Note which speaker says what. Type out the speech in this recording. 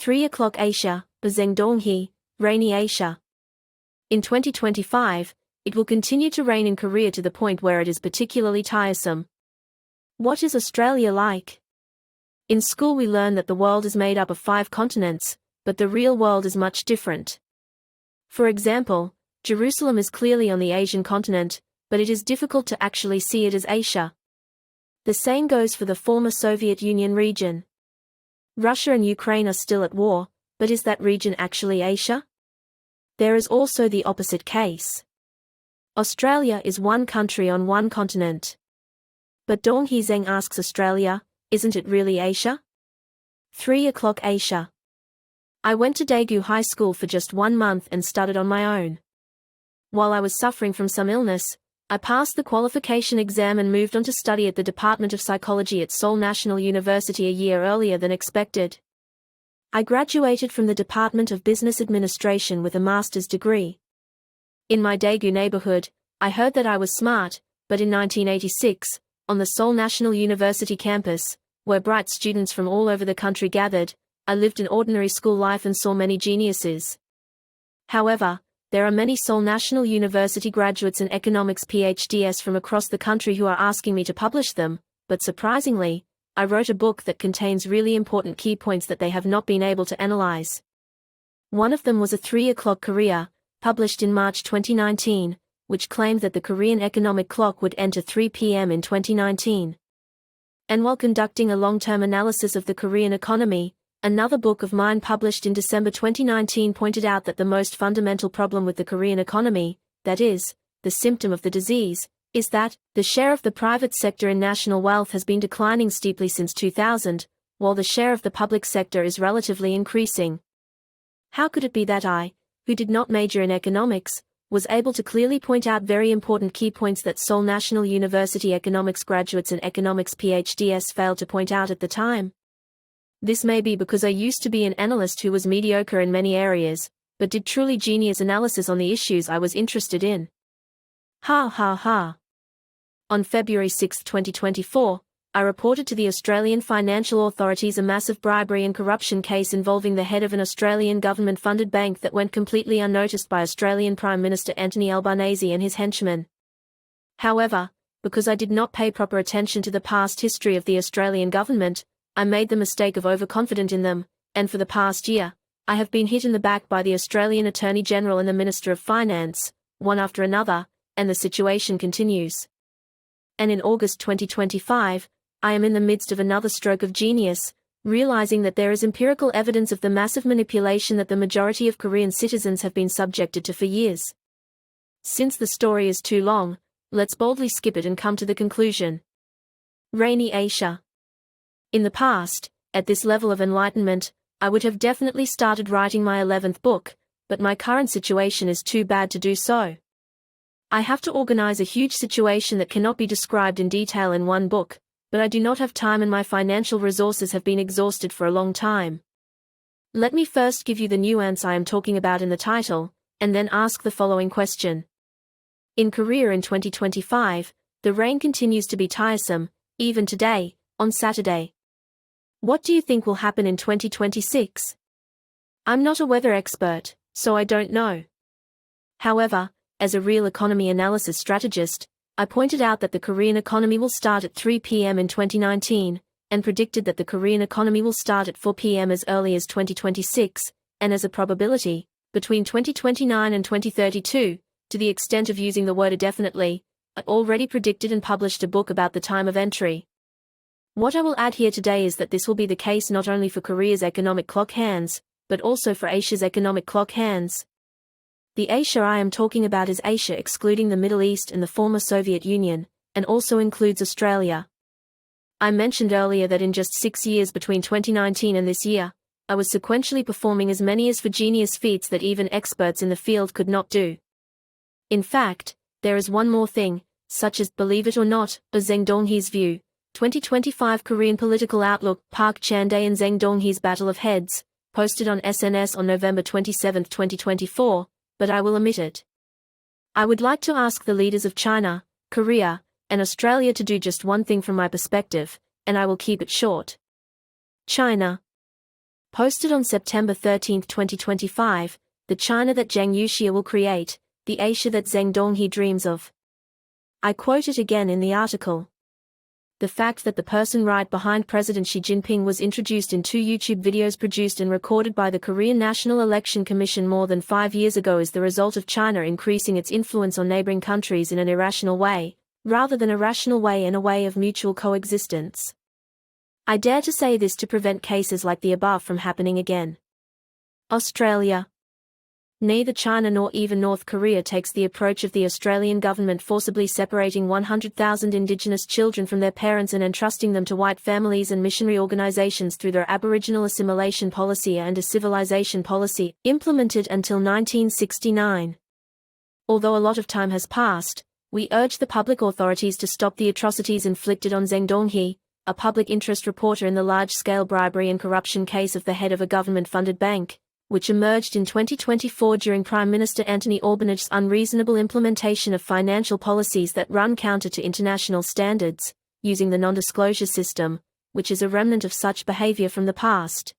Speaker 1: 3 o'clock Asia, Donghi, rainy Asia. In 2025, it will continue to rain in Korea to the point where it is particularly tiresome. What is Australia like? In school we learn that the world is made up of 5 continents, but the real world is much different. For example, Jerusalem is clearly on the Asian continent, but it is difficult to actually see it as Asia. The same goes for the former Soviet Union region. Russia and Ukraine are still at war, but is that region actually Asia? There is also the opposite case. Australia is one country on one continent. But Donghi Zeng asks Australia, isn't it really Asia? 3 o'clock Asia. I went to Daegu High School for just 1 month and studied on my own. While I was suffering from some illness, I passed the qualification exam and moved on to study at the Department of Psychology at Seoul National University a year earlier than expected. I graduated from the Department of Business Administration with a master's degree. In my Daegu neighborhood, I heard that I was smart, but in 1986, on the Seoul National University campus, where bright students from all over the country gathered, I lived an ordinary school life and saw many geniuses. However, there are many Seoul National University graduates in economics PhDs from across the country who are asking me to publish them, but surprisingly, I wrote a book that contains really important key points that they have not been able to analyze. One of them was a 3 o'clock Korea, published in March 2019, which claimed that the Korean economic clock would enter 3 p.m. in 2019. And while conducting a long-term analysis of the Korean economy, another book of mine published in December 2019 pointed out that the most fundamental problem with the Korean economy, that is, the symptom of the disease, is that the share of the private sector in national wealth has been declining steeply since 2000, while the share of the public sector is relatively increasing. How could it be that I, who did not major in economics, was able to clearly point out very important key points that Seoul National University economics graduates and economics PhDs failed to point out at the time? This may be because I used to be an analyst who was mediocre in many areas, but did truly genius analysis on the issues I was interested in. Ha ha ha. On February 6, 2024, I reported to the Australian financial authorities a massive bribery and corruption case involving the head of an Australian government-funded bank that went completely unnoticed by Australian Prime Minister Anthony Albanese and his henchmen. However, because I did not pay proper attention to the past history of the Australian government, I made the mistake of overconfident in them, and for the past year, I have been hit in the back by the Australian Attorney General and the Minister of Finance, one after another, and the situation continues. And in August 2025, I am in the midst of another stroke of genius, realizing that there is empirical evidence of the massive manipulation that the majority of Korean citizens have been subjected to for years. Since the story is too long, let's boldly skip it and come to the conclusion. Rainy Asia. In the past, at this level of enlightenment, I would have definitely started writing my 11th book, but my current situation is too bad to do so. I have to organize a huge situation that cannot be described in detail in one book, but I do not have time and my financial resources have been exhausted for a long time. Let me first give you the nuance I am talking about in the title, and then ask the following question. In Korea in 2025, the rain continues to be tiresome, even today, on Saturday. What do you think will happen in 2026? I'm not a weather expert, so I don't know. However, as a real economy analysis strategist, I pointed out that the Korean economy will start at 3 p.m. in 2019, and predicted that the Korean economy will start at 4 p.m. as early as 2026, and as a probability, between 2029 and 2032, to the extent of using the word indefinitely, I already predicted and published a book about the time of entry. What I will add here today is that this will be the case not only for Korea's economic clock hands, but also for Asia's economic clock hands. The Asia I am talking about is Asia excluding the Middle East and the former Soviet Union, and also includes Australia. I mentioned earlier that in just 6 years between 2019 and this year, I was sequentially performing as many as genius feats that even experts in the field could not do. In fact, there is one more thing, such as, believe it or not, Zeng Donghi's view, 2025 Korean Political Outlook, Park Chan-dae and Zeng Donghi's Battle of Heads, posted on SNS on November 27, 2024, but I will omit it. I would like to ask the leaders of China, Korea, and Australia to do just one thing from my perspective, and I will keep it short. China. Posted on September 13, 2025, the China that Zhang Yuxia will create, the Asia that Zhang Donghe dreams of. I quote it again in the article. The fact that the person right behind President Xi Jinping was introduced in 2 YouTube videos produced and recorded by the Korean National Election Commission more than 5 years ago is the result of China increasing its influence on neighboring countries in an irrational way, rather than a rational way and a way of mutual coexistence. I dare to say this to prevent cases like the above from happening again. Australia. Neither China nor even North Korea takes the approach of the Australian government forcibly separating 100,000 Indigenous children from their parents and entrusting them to white families and missionary organizations through their Aboriginal assimilation policy and a civilization policy, implemented until 1969. Although a lot of time has passed, we urge the public authorities to stop the atrocities inflicted on Zhang Donghe, a public interest reporter in the large-scale bribery and corruption case of the head of a government-funded bank, which emerged in 2024 during Prime Minister Anthony Albanese's unreasonable implementation of financial policies that run counter to international standards, using the non-disclosure system, which is a remnant of such behavior from the past.